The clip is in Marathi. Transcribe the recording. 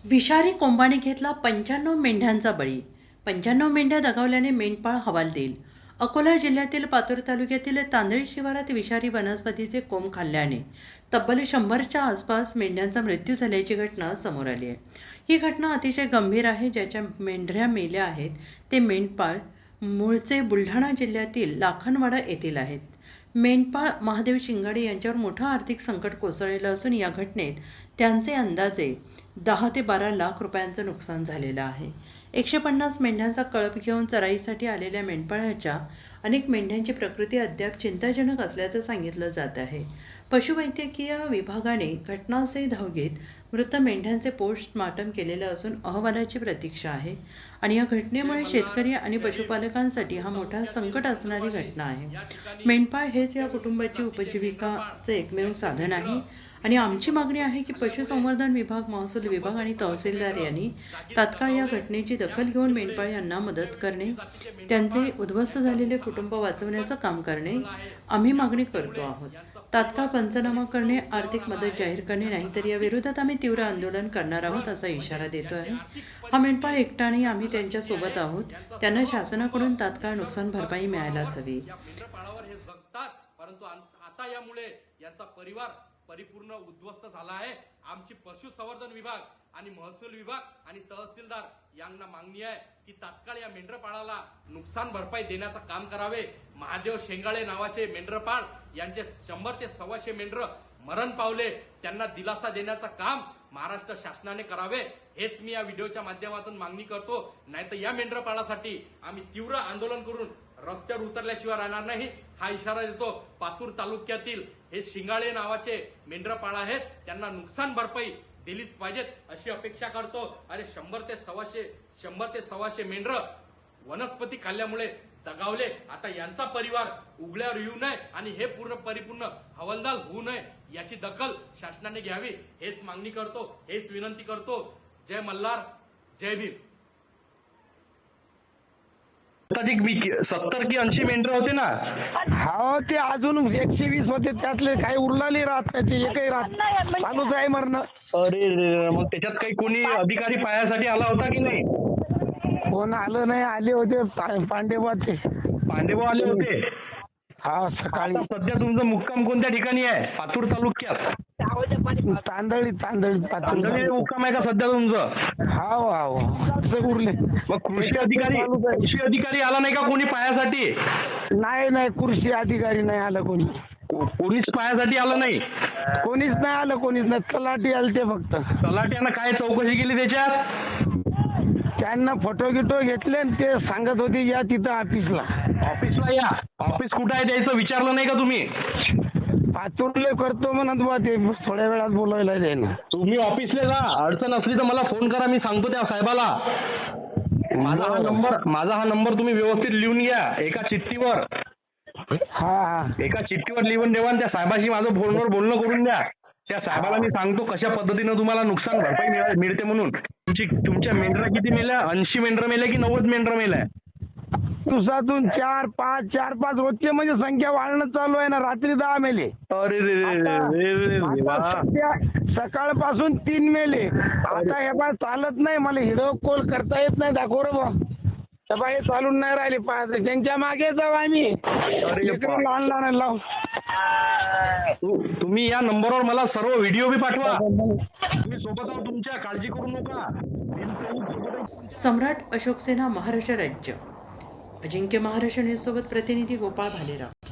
विषारी कोंबाने घेतला 95 मेंढ्यांचा बळी. 95 मेंढ्या दगावल्याने मेंढपाळ हवालदिल. अकोला जिल्ह्यातील पातूर तालुक्यातील तांदळी शिवारात विषारी वनस्पतीचे कोंब खाल्ल्याने तब्बल 100च्या आसपास मेंढ्यांचा मृत्यू झाल्याची घटना समोर आली आहे. ही घटना अतिशय गंभीर आहे. ज्याच्या मेंढऱ्या मेल्या आहेत ते मेंढपाळ मूळचे बुलढाणा जिल्ह्यातील लाखनवाडा येथील आहेत. मेंढपाळ महादेव शिंगाडे यांच्यावर मोठं आर्थिक संकट कोसळलेलं असून या घटनेत त्यांचे अंदाजे 10 ते 12 लाख रुपयांचं नुकसान झालेलं आहे. 150 मेंढ्यांचा कळप घेऊन चराईसाठी आलेल्या मेंढपाळाच्या अनेक मेंढ्यांची प्रकृती अद्याप चिंताजनक असल्याचं सांगितलं जात आहे. पशुवैद्यकीय विभागाने घटनास्थळी धाव घेत मृत मेंढ्यांचे पोस्टमार्टम केलेलं असून अहवालाची प्रतीक्षा आहे. आणि या घटनेमुळे शेतकरी आणि पशुपालकांसाठी हा मोठा संकट असणारी घटना आहे. मेंढपाळ हेच या कुटुंबाची उपजीविकाचे एकमेव साधन आहे. आणि आमची मागणी आहे की पशुसंवर्धन विभाग, महसूल विभाग आणि तहसीलदार यांनी तात्काळ या घटनेची दखल घेऊन मेंढपाळ यांना मदत करणे, त्यांचे उद्ध्वस्त झालेले कुटुंब वाचवण्याचं काम करणे आम्ही मागणी करतो आहोत. तात्काळ पंचनामा करणे, आर्थिक मदत जाहीर करणे, नाहीतर या विरोधात आम्ही तीव्र आंदोलन करणार आहोत असा इशारा देतो आहे. हा मेंढपाळ एकटा नाही, आम्ही त्यांच्या सोबत आहोत. त्यांना शासनाकडून तात्काळ नुकसान भरपाई मिळायलाच हवी. परंतु आता यामुळे यांचा परिवार परिपूर्ण उद्ध्वस्त झाला आहे. आमची पशुसंवर्धन विभाग आणि महसूल विभाग आणि तहसीलदार यांना मागणी आहे की तात्काळ या मेंढपाळाला नुकसान भरपाई देण्याचं काम करावे. महादेव शेंगाळे नावाचे मेंढपाळ यांचे 100 ते 125 मेंढर मरण पावले, त्यांना दिलासा देण्याचं काम महाराष्ट्र शासनाने करावे. हेच मी या व्हिडिओच्या माध्यमातून मागणी करतो. नाहीतर या मेंढपाळासाठी आम्ही तीव्र आंदोलन करून रस्त्यावर उतरल्याशिवाय राहणार नाही हा इशारा देतो. पातूर तालुक्यातील हे शिंगाळे नावाचे मेंढपाळ आहेत, त्यांना नुकसान भरपाई दिलीच पाहिजेत अशी अपेक्षा करतो. अरे 100 ते 125 मेंढर वनस्पती खाल्ल्यामुळे दगावले. आता यांचा परिवार उघड्यावर येऊ नये आणि हे परिपूर्ण हवालदार होऊ नये याची दखल शासनाने घ्यावी हेच मागणी करतो, हेच विनंती करतो. जय मल्हार, जय भीम. 70 की 80 मेंढर होते ना. हा, ते अजून 120 होते, त्यातले काही उरलेले राहत नाही, ते एकही राहत चालूच आहे मरण. अरे मग त्याच्यात काही कोणी अधिकारी पायासाठी आला होता की नाही? कोण आलं नाही. आले होते पांडेबा, ते पांडेबा आले होते. हा, सकाळी. आता सध्या तुमचं मुक्काम कोणत्या ठिकाणी आहे? पातूर तालुक्यात तांदळी मुक्काम आहे का सध्या तुमचं? हा, उरले. मग कृषी अधिकारी आला नाही का कोणी पायासाठी? नाही, कृषी अधिकारी नाही आलं कोणी. कोणीच पायासाठी आलं नाही? कोणीच नाही. तलाठी आले ते फक्त. तलाट्यानं काय चौकशी केली त्याच्यात? त्यांना फोटो गिटो घेतले आणि ते सांगत होते या तिथं ऑफिसला या. ऑफिस कुठं आहे द्यायचं विचारलं नाही का तुम्ही? पातुरले करतो म्हणत बा, ते थोड्या वेळात बोलायला जाईन. तुम्ही ऑफिसला जा, अडचण असली तर मला फोन करा, मी सांगतो त्या साहेबाला. माझा हा नंबर तुम्ही व्यवस्थित लिहून घ्या एका चिठ्ठीवर. हा, एका चिठ्ठीवर लिहून ठेवा. त्या साहेबाशी माझं फोनवर बोलणं करून द्या. त्या साहेबाला मी सांगतो कशा पद्धतीनं तुम्हाला नुकसान भरपाई मिळते म्हणून. तुमच्या मेंढरा किती मेल्या? 80 मेंढर मेल्या की 90 मेंढर मेल्या? दिवसातून 4-5 रोजची म्हणजे संख्या वाढणं चालू आहे ना. रात्री 10 मेले. सकाळपासून 3 मेले. आता हे बा चालत नाही, मला व्हिडिओ कॉल करता येत नाही. दाखव रे बा, हे चालून नाही राहिले. त्यांच्या मागे जाऊ आम्ही. लहान लावून तुम्ही या नंबरवर मला सर्व व्हिडिओ बी पाठवा. तुम्ही सोबत आहोत तुमच्या, काळजी करू नका. सम्राट अशोक सेना, महाराष्ट्र राज्य. अजिंक्य महाराष्ट्र न्यूज सोबत प्रतिनिधी गोपाळ भालेराव.